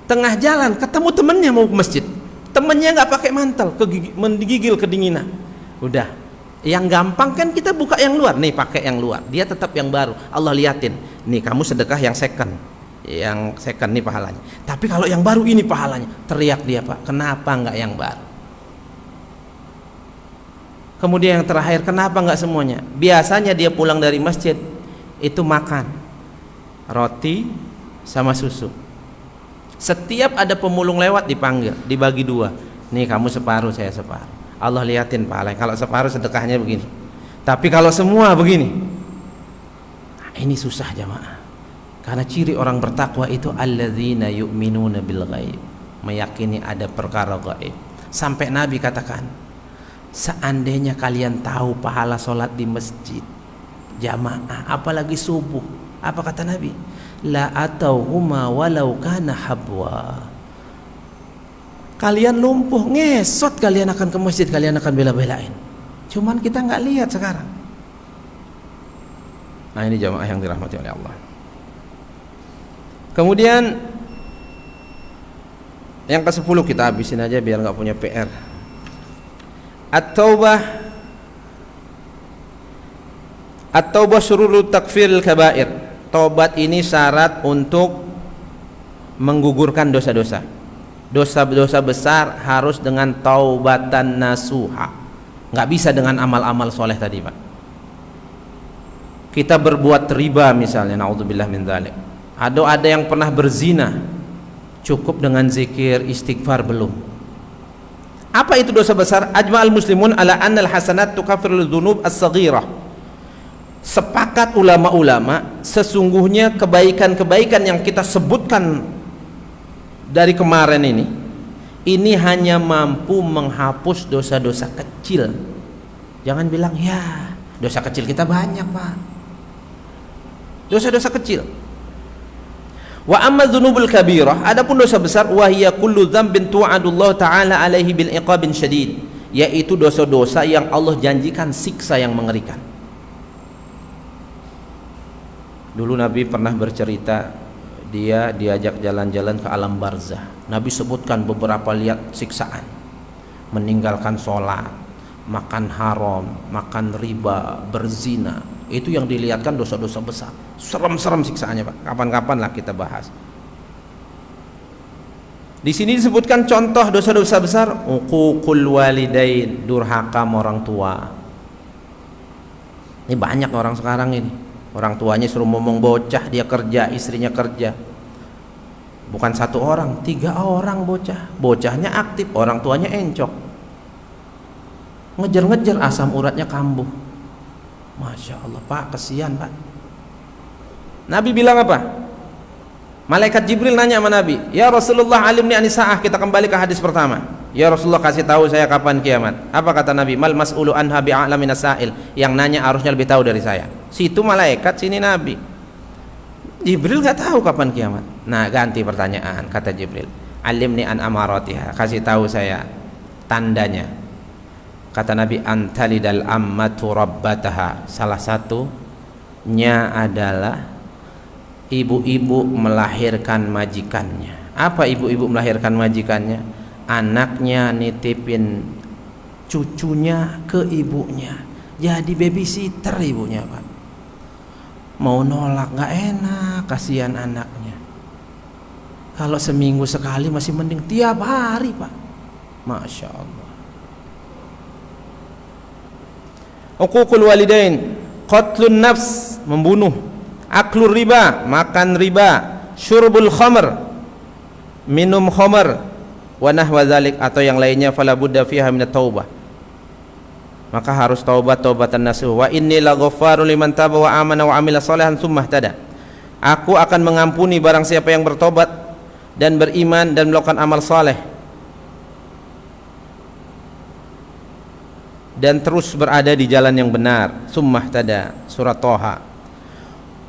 Tengah jalan ketemu temennya mau ke masjid, temennya nggak pakai mantel, menggigil kedinginan. Udah, yang gampang kan kita buka yang luar, nih pakai yang luar, dia tetap yang baru. Allah liatin, nih kamu sedekah yang second nih pahalanya. Tapi kalau yang baru ini pahalanya. Teriak dia Pak, kenapa nggak yang baru? Kemudian yang terakhir, kenapa nggak semuanya? Biasanya dia pulang dari masjid itu makan roti sama susu. Setiap ada pemulung lewat dipanggil, dibagi 2. Nih kamu separuh, saya separuh. Allah liatin pahalanya. Kalau separuh sedekahnya begini. Tapi kalau semua begini, nah, ini susah jamaah. Karena ciri orang bertakwa itu alladzina yu'minuna bil ghaib, meyakini ada perkara gaib. Sampai Nabi katakan, seandainya kalian tahu pahala sholat di masjid jamaah, apalagi subuh, apa kata Nabi? La atauhuma walau kana habwa. Kalian lumpuh, ngesot kalian akan ke masjid, kalian akan bela-belain. Cuman kita nggak lihat sekarang. Nah ini jamaah yang dirahmati oleh Allah. Kemudian yang ke-10 kita habisin aja biar nggak punya PR. At-taubah syururut takfiril kabair. Taubat ini syarat untuk menggugurkan dosa-dosa. Dosa-dosa besar harus dengan taubatan nasuha. Nggak bisa dengan amal-amal soleh tadi Pak. Kita berbuat riba misalnya, naudzubillah min dzalik. Ada yang pernah berzina, cukup dengan zikir istighfar belum? Apa itu dosa besar? Ajma'al muslimun ala anna al-hasanat tukaffirul dzunub as-saghirah. Sepakat ulama-ulama, sesungguhnya kebaikan-kebaikan yang kita sebutkan dari kemarin ini hanya mampu menghapus dosa-dosa kecil. Jangan bilang, ya dosa kecil kita banyak Pak, dosa-dosa kecil. Wa amma dzunubul kabirah, adapun dosa besar, wa hiya kullu dzambin tu'adullahu ta'ala alaihi bil iqabin syadid, yaitu dosa-dosa yang Allah janjikan siksa yang mengerikan. Dulu Nabi pernah bercerita, dia diajak jalan-jalan ke alam barzah. Nabi sebutkan beberapa lihat siksaan: meninggalkan sholat, makan haram, makan riba, berzina. Itu yang dilihatkan dosa-dosa besar. Serem-serem siksaannya Pak. Kapan-kapan lah kita bahas. Di sini disebutkan contoh dosa-dosa besar: uququl walidain, durhaka orang tua. Ini banyak orang sekarang ini. Orang tuanya suruh ngomong bocah, dia kerja, istrinya kerja. Bukan satu orang, 3 orang bocah. Bocahnya aktif, orang tuanya encok. Ngejar-ngejar, asam uratnya kambuh. Masya Allah Pak, kesian Pak. Nabi bilang apa? Malaikat Jibril nanya sama Nabi, ya Rasulullah alimni anisa'ah. Kita kembali ke hadis pertama. Ya Rasulullah, kasih tahu saya kapan kiamat. Apa kata Nabi? Mal mas'ulu anha bi'a'la minas sa'il. Yang nanya harusnya lebih tahu dari saya. Situ malaikat, sini Nabi. Jibril nggak tahu kapan kiamat. Nah, ganti pertanyaan, kata Jibril. Alimni an amaratiha, kasih tahu saya tandanya. Kata Nabi, antalidal ammatu rabbataha. Salah satunya adalah ibu-ibu melahirkan majikannya. Apa ibu-ibu melahirkan majikannya? Anaknya nitipin cucunya ke ibunya, jadi babysitter ibunya Pak. Mau nolak nggak enak, kasihan anaknya. Kalau seminggu sekali masih mending, tiap hari Pak. Masya Allah. Uququl walidain, qatlun nafs, membunuh, aklur riba, makan riba, syurbul khamr, minum khamr, wa nahwa dzalik, atau yang lainnya, fala budda fiha minat taubah, maka harus taubat, taubatan nasuh. Wa inni laghaffarun liman taba wa amana wa amila shalihan tsumma ihtada. Aku akan mengampuni barang siapa yang bertobat dan beriman dan melakukan amal saleh dan terus berada di jalan yang benar. Tsumma ihtada, surat Thaha.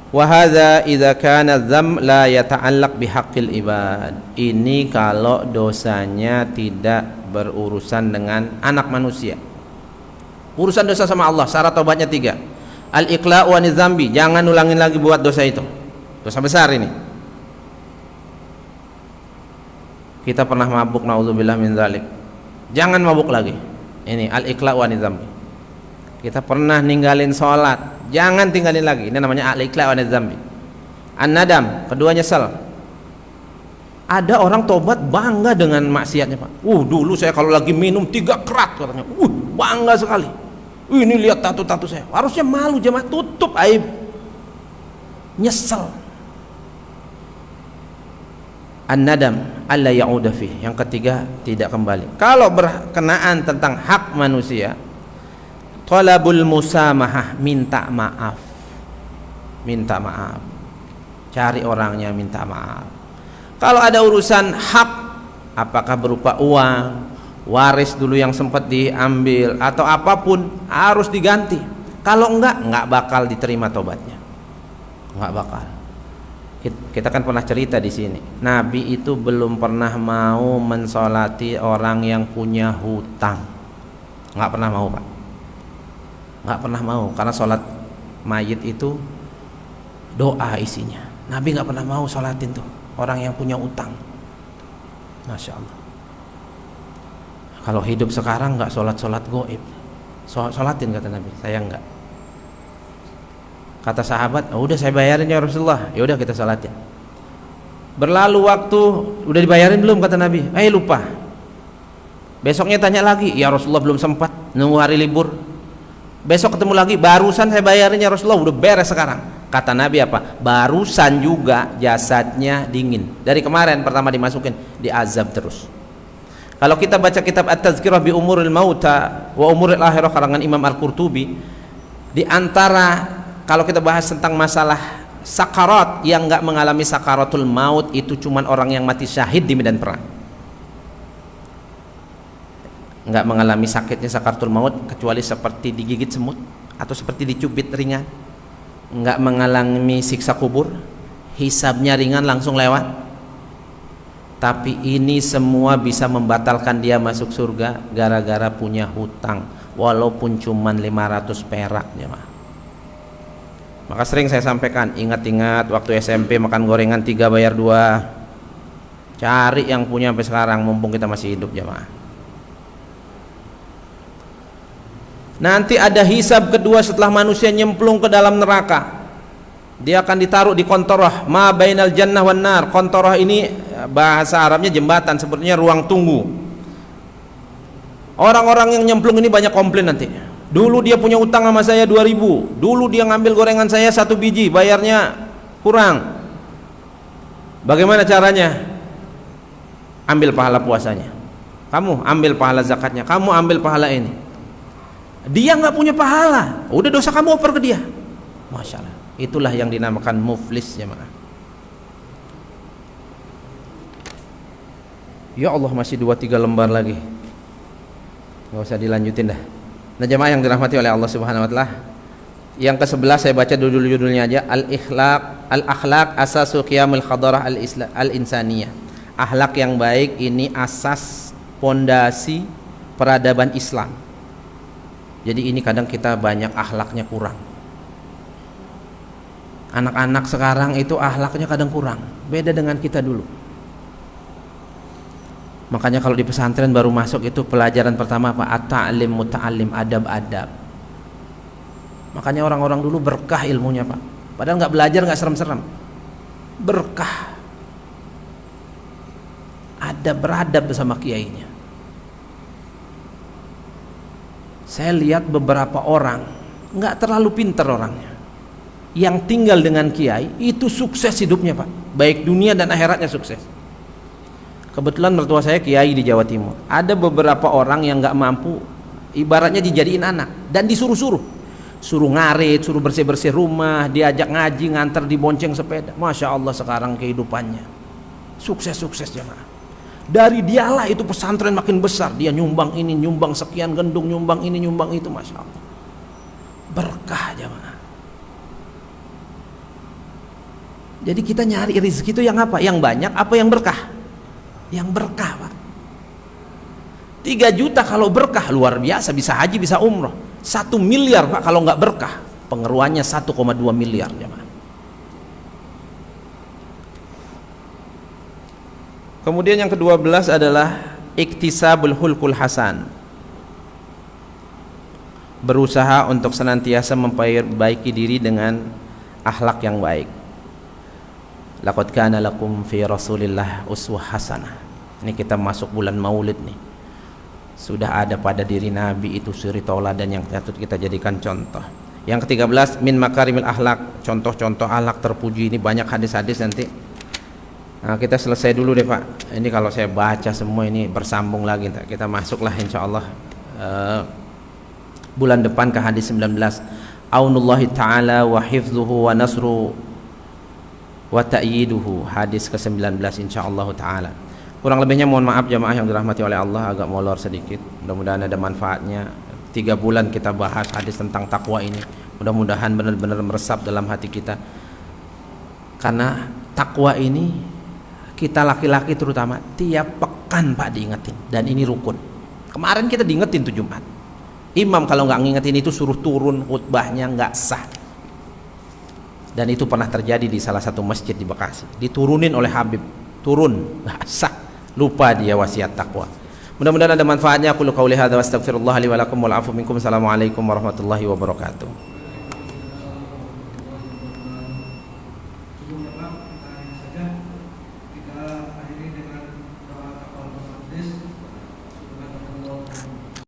Wa hadza idza kana dzam la yata'allaq bihaqqil ibad. Ini kalau dosanya tidak berurusan dengan anak manusia. Urusan dosa sama Allah, syarat taubatnya 3. Al-iqla'u anidz dzambi, jangan ulangin lagi buat dosa itu. Dosa besar ini. Kita pernah mabuk, naudzubillah min dzalik. Jangan mabuk lagi. Ini al-iqla'u anidz dzambi. Kita pernah ninggalin sholat, jangan tinggalin lagi. Ini namanya al-iqla'u anidz dzambi. An-nadam, kedua nyesal. Ada orang tobat bangga dengan maksiatnya Pak. Dulu saya kalau lagi minum 3 kerat katanya. Bangga sekali. Ini lihat tato-tato saya. Harusnya malu, jemaah, tutup aib. Nyesel. An-nadam alla ya'uda fih. Yang ketiga, tidak kembali. Kalau berkenaan tentang hak manusia, talabul musamahah, minta maaf. Minta maaf. Cari orangnya, minta maaf. Kalau ada urusan hak, apakah berupa uang, waris dulu yang sempat diambil, atau apapun, harus diganti. Kalau enggak bakal diterima tobatnya. Enggak bakal. Kita kan pernah cerita di sini. Nabi itu belum pernah mau mensolati orang yang punya hutang. Enggak pernah mau Pak. Enggak pernah mau, karena sholat mayit itu doa isinya. Nabi enggak pernah mau sholatin tuh orang yang punya utang. Masya Allah. Kalau hidup sekarang nggak sholat goib, sholatin kata Nabi. Saya nggak. Kata sahabat, udah saya bayarin ya Rasulullah. Ya udah kita sholatin. Berlalu waktu, udah dibayarin belum kata Nabi? Lupa. Besoknya tanya lagi, ya Rasulullah belum sempat, nunggu hari libur. Besok ketemu lagi, barusan saya bayarin ya Rasulullah, udah beres sekarang. Kata Nabi apa? Barusan juga jasadnya dingin. Dari kemarin pertama dimasukin, diazab terus. Kalau kita baca kitab At-Tazkirah bi Umuril Mauta wa Umuril Akhirah karangan Imam Al-Qurtubi, di antara kalau kita bahas tentang masalah sakarat, yang nggak mengalami sakaratul maut itu cuman orang yang mati syahid di medan perang. Nggak mengalami sakitnya sakaratul maut kecuali seperti digigit semut atau seperti dicubit ringan. Nggak mengalami siksa kubur, hisabnya ringan langsung lewat. Tapi ini semua bisa membatalkan dia masuk surga gara-gara punya hutang, walaupun cuman 500 perak ya, Pak. Maka sering saya sampaikan, ingat-ingat waktu SMP makan gorengan 3 bayar 2. Cari yang punya sampai sekarang mumpung kita masih hidup ya, Pak. Nanti ada hisab kedua setelah manusia nyemplung ke dalam neraka. Dia akan ditaruh di kontorah, ma bainal jannah wan nar. Kontorah ini bahasa Arabnya jembatan, sepertinya ruang tunggu. Orang-orang yang nyemplung ini banyak komplain nanti. Dulu dia punya utang sama saya 2.000. Dulu dia ngambil gorengan saya 1 biji, bayarnya kurang. Bagaimana caranya? Ambil pahala puasanya. Kamu ambil pahala zakatnya. Kamu ambil pahala ini. Dia nggak punya pahala. Udah dosa kamu oper ke dia. Masya Allah. Itulah yang dinamakan muflis ya, Maaf. Ya Allah, masih 2-3 lembar lagi. Nggak usah dilanjutin dah. Nah jemaah yang dirahmati oleh Allah Subhanahu wa taala, yang ke-11 saya baca dulu judulnya aja, al-akhlaq asasu qiyamul hadarah al-insaniyah. Akhlak yang baik ini asas pondasi peradaban Islam. Jadi ini kadang kita banyak akhlaknya kurang. Anak-anak sekarang itu akhlaknya kadang kurang, beda dengan kita dulu. Makanya kalau di pesantren baru masuk itu pelajaran pertama apa? At-ta'lim muta'allim, adab-adab. Makanya orang-orang dulu berkah ilmunya, Pak. Padahal nggak belajar, nggak serem-serem. Berkah. Adab, beradab bersama kiainya. Saya lihat beberapa orang nggak terlalu pintar orangnya, yang tinggal dengan kiai itu sukses hidupnya, Pak. Baik dunia dan akhiratnya sukses. Kebetulan mertua saya kiai di Jawa Timur. Ada beberapa orang yang nggak mampu, ibaratnya dijadiin anak dan disuruh-suruh, suruh ngarit, suruh bersih-bersih rumah, diajak ngaji, nganter, dibonceng sepeda. Masya Allah sekarang kehidupannya sukses-sukses jemaah. Dari dialah itu pesantren makin besar. Dia nyumbang ini, nyumbang sekian gendung, nyumbang ini, nyumbang itu. Masya Allah, berkah jemaah. Jadi kita nyari rezeki itu yang apa? Yang banyak apa yang berkah? Yang berkah, Pak. 3 juta kalau berkah luar biasa, bisa haji, bisa umroh. 1 miliar, Pak, kalau nggak berkah pengeruannya 1,2 miliar jemaah. Kemudian yang ke-12 adalah iktisabul hulkul hasan. Berusaha untuk senantiasa memperbaiki diri dengan akhlak yang baik. Laqad kana lakum fi Rasulillah uswah hasanah. Ini kita masuk bulan Maulid nih. Sudah ada pada diri Nabi itu suri tauladan yang patut kita jadikan contoh. Yang ke-13 min makarimil akhlak, contoh-contoh akhlak terpuji. Ini banyak hadis-hadis nanti. Nah, kita selesai dulu deh, Pak. Ini kalau saya baca semua ini bersambung lagi. Kita masuklah insyaallah bulan depan ke hadis 19. Aunullahi ta'ala wa hifdzuhu wa nasru wa ta'yiduhu, hadis ke-19 insyaallah taala. Kurang lebihnya mohon maaf jemaah yang dirahmati oleh Allah, agak molor sedikit. Mudah-mudahan ada manfaatnya. 3 bulan kita bahas hadis tentang takwa ini. Mudah-mudahan benar-benar meresap dalam hati kita. Karena takwa ini kita laki-laki terutama tiap pekan, Pak, diingetin, dan ini rukun. Kemarin kita diingetin tuh Jumat. Imam kalau nggak ngingetin itu suruh turun, khutbahnya nggak sah. Dan itu pernah terjadi di salah satu masjid di Bekasi. Diturunin oleh Habib, turun, sah, lupa dia wasiat takwa. Mudah-mudahan ada manfaatnya. Aku qauli hadza wa astaghfirullah li wa lakum wal afu minkum. Assalamualaikum warahmatullahi wabarakatuh.